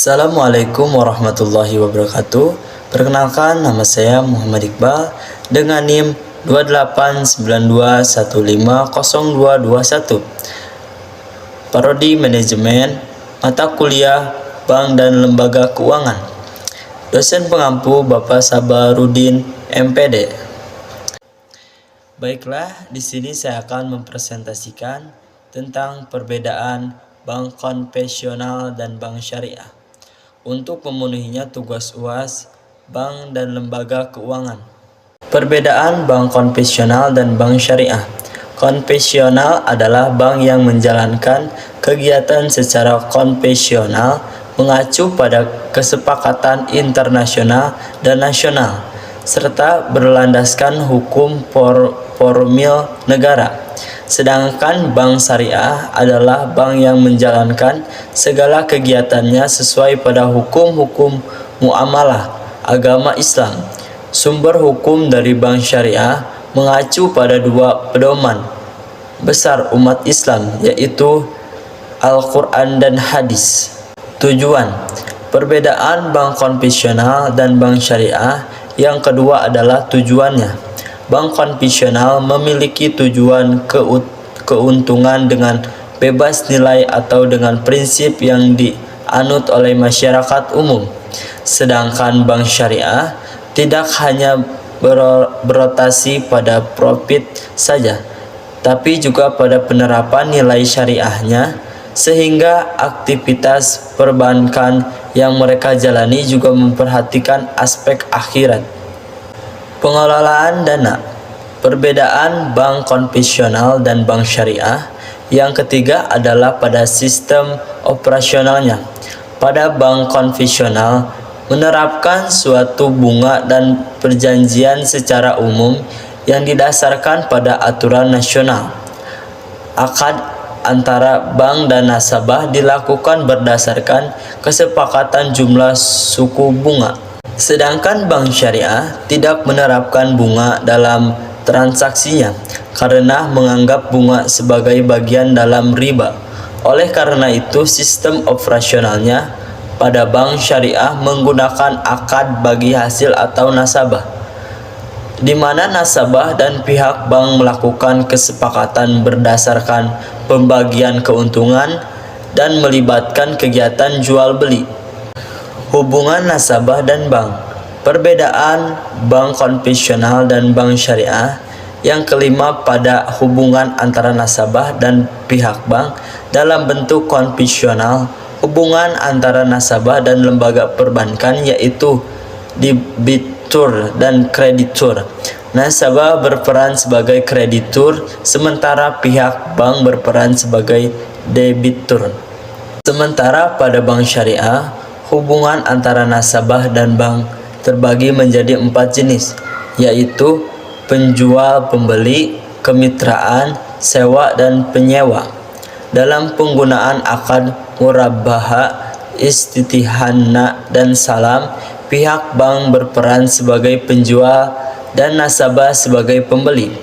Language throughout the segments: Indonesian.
Assalamualaikum warahmatullahi wabarakatuh. Perkenalkan, nama saya Muhammad Iqbal dengan NIM 2892150221. Prodi Manajemen, mata kuliah Bank dan Lembaga Keuangan. Dosen pengampu Bapak Sabarudin MPD. Baiklah, di sini saya akan mempresentasikan tentang perbedaan bank konvensional dan bank syariah. Untuk memenuhinya tugas UAS, bank dan lembaga keuangan. Perbedaan bank konvensional dan bank syariah. Konvensional adalah bank yang menjalankan kegiatan secara konvensional mengacu pada kesepakatan internasional dan nasional, serta berlandaskan hukum formil negara. Sedangkan bank syariah adalah bank yang menjalankan segala kegiatannya sesuai pada hukum-hukum muamalah agama Islam. Sumber hukum dari bank syariah mengacu pada dua pedoman besar umat Islam, yaitu Al-Quran dan Hadis. Tujuan perbedaan bank konvensional dan bank syariah yang kedua adalah tujuannya. Bank konvensional memiliki tujuan keuntungan dengan bebas nilai atau dengan prinsip yang dianut oleh masyarakat umum. Sedangkan bank syariah tidak hanya berorientasi pada profit saja, tapi juga pada penerapan nilai syariahnya, sehingga aktivitas perbankan yang mereka jalani juga memperhatikan aspek akhirat. Pengelolaan dana. Perbedaan bank konvensional dan bank syariah yang ketiga adalah pada sistem operasionalnya. Pada bank konvensional menerapkan suatu bunga dan perjanjian secara umum yang didasarkan pada aturan nasional. Akad antara bank dan nasabah dilakukan berdasarkan kesepakatan jumlah suku bunga. Sedangkan bank syariah tidak menerapkan bunga dalam transaksinya karena menganggap bunga sebagai bagian dalam riba. Oleh karena itu, sistem operasionalnya pada bank syariah menggunakan akad bagi hasil atau nasabah, di mana nasabah dan pihak bank melakukan kesepakatan berdasarkan pembagian keuntungan dan melibatkan kegiatan jual beli. Hubungan nasabah dan bank. Perbedaan bank konvensional dan bank syariah yang kelima pada hubungan antara nasabah dan pihak bank. Dalam bentuk konvensional, hubungan antara nasabah dan lembaga perbankan yaitu debitur dan kreditur. Nasabah berperan sebagai kreditur, sementara pihak bank berperan sebagai debitur. Sementara pada bank syariah, hubungan antara nasabah dan bank terbagi menjadi 4 jenis, yaitu penjual pembeli, kemitraan, sewa, dan penyewa. Dalam penggunaan akad murabaha, istitihana, dan salam, pihak bank berperan sebagai penjual dan nasabah sebagai pembeli.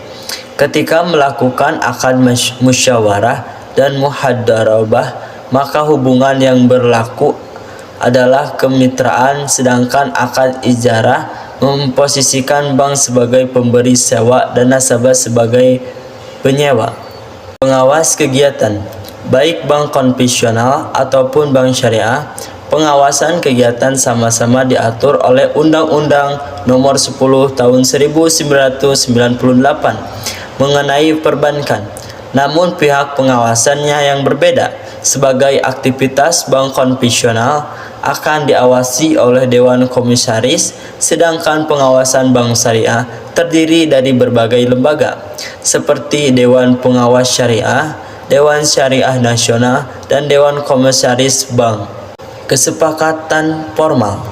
Ketika melakukan akad musyawarah dan muhadarabah, maka hubungan yang berlaku adalah kemitraan, sedangkan akad ijarah memposisikan bank sebagai pemberi sewa dan nasabah sebagai penyewa. Pengawas kegiatan, baik bank konvensional ataupun bank syariah, pengawasan kegiatan sama-sama diatur oleh Undang-Undang Nomor 10 Tahun 1998 mengenai perbankan. Namun pihak pengawasannya yang berbeda. Sebagai aktivitas bank konvensional akan diawasi oleh Dewan Komisaris, sedangkan pengawasan bank syariah terdiri dari berbagai lembaga seperti Dewan Pengawas Syariah, Dewan Syariah Nasional, dan Dewan Komisaris Bank. Kesepakatan formal.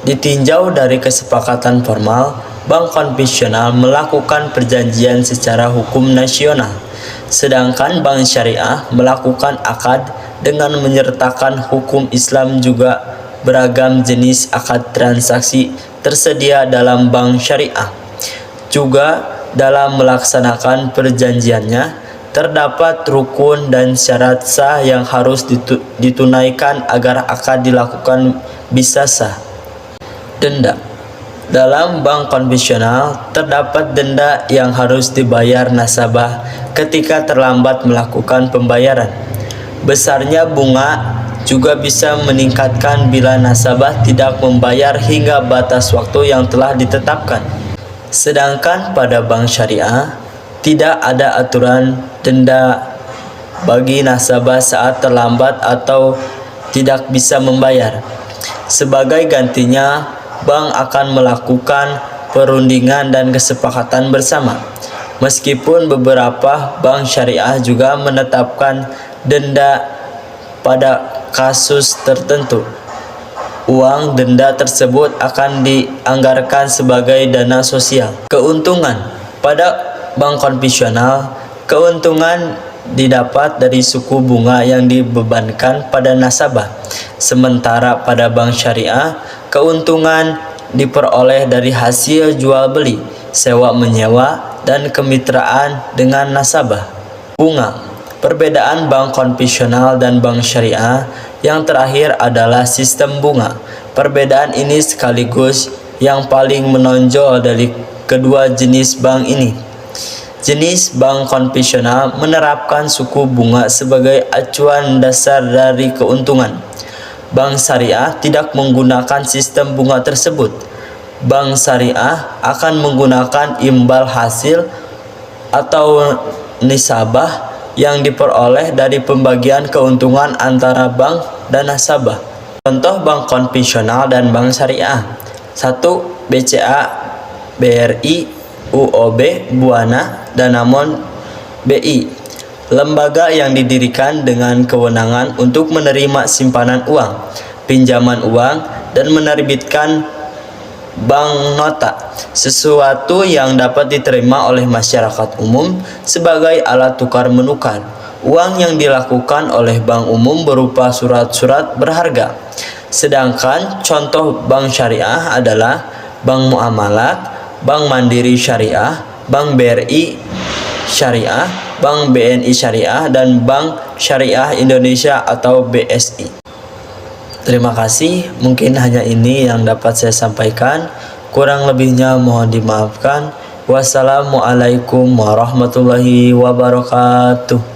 Ditinjau dari kesepakatan formal, bank konvensional melakukan perjanjian secara hukum nasional, sedangkan bank syariah melakukan akad dengan menyertakan hukum Islam. Juga beragam jenis akad transaksi tersedia dalam bank syariah. Juga dalam melaksanakan perjanjiannya, terdapat rukun dan syarat sah yang harus ditunaikan agar akad dilakukan bisa sah. Denda. Dalam bank konvensional, terdapat denda yang harus dibayar nasabah ketika terlambat melakukan pembayaran. Besarnya bunga juga bisa meningkatkan bila nasabah tidak membayar hingga batas waktu yang telah ditetapkan. Sedangkan pada bank syariah, tidak ada aturan denda bagi nasabah saat terlambat atau tidak bisa membayar. Sebagai gantinya, bank akan melakukan perundingan dan kesepakatan bersama. Meskipun beberapa bank syariah juga menetapkan denda pada kasus tertentu, uang denda tersebut akan dianggarkan sebagai dana sosial. Keuntungan. Pada bank konvensional, keuntungan didapat dari suku bunga yang dibebankan pada nasabah. Sementara pada bank syariah, keuntungan diperoleh dari hasil jual beli, sewa menyewa, dan kemitraan dengan nasabah. Bunga. Perbedaan bank konvensional dan bank syariah yang terakhir adalah sistem bunga. Perbedaan ini sekaligus yang paling menonjol dari kedua jenis bank ini. Jenis bank konvensional menerapkan suku bunga sebagai acuan dasar dari keuntungan. Bank syariah tidak menggunakan sistem bunga tersebut. Bank syariah akan menggunakan imbal hasil atau nisabah yang diperoleh dari pembagian keuntungan antara bank dan nasabah. Contoh bank konvensional dan bank syariah. 1. BCA, BRI, UOB, Buana, Danamon, BI. Lembaga yang didirikan dengan kewenangan untuk menerima simpanan uang, pinjaman uang, dan menerbitkan bank nota, sesuatu yang dapat diterima oleh masyarakat umum sebagai alat tukar menukar. Uang yang dilakukan oleh bank umum berupa surat-surat berharga. Sedangkan contoh bank syariah adalah Bank Muamalat, Bank Mandiri Syariah, Bank BRI Syariah, Bank BNI Syariah, dan Bank Syariah Indonesia atau BSI. Terima kasih, mungkin hanya ini yang dapat saya sampaikan. Kurang lebihnya mohon dimaafkan. Wassalamualaikum warahmatullahi wabarakatuh.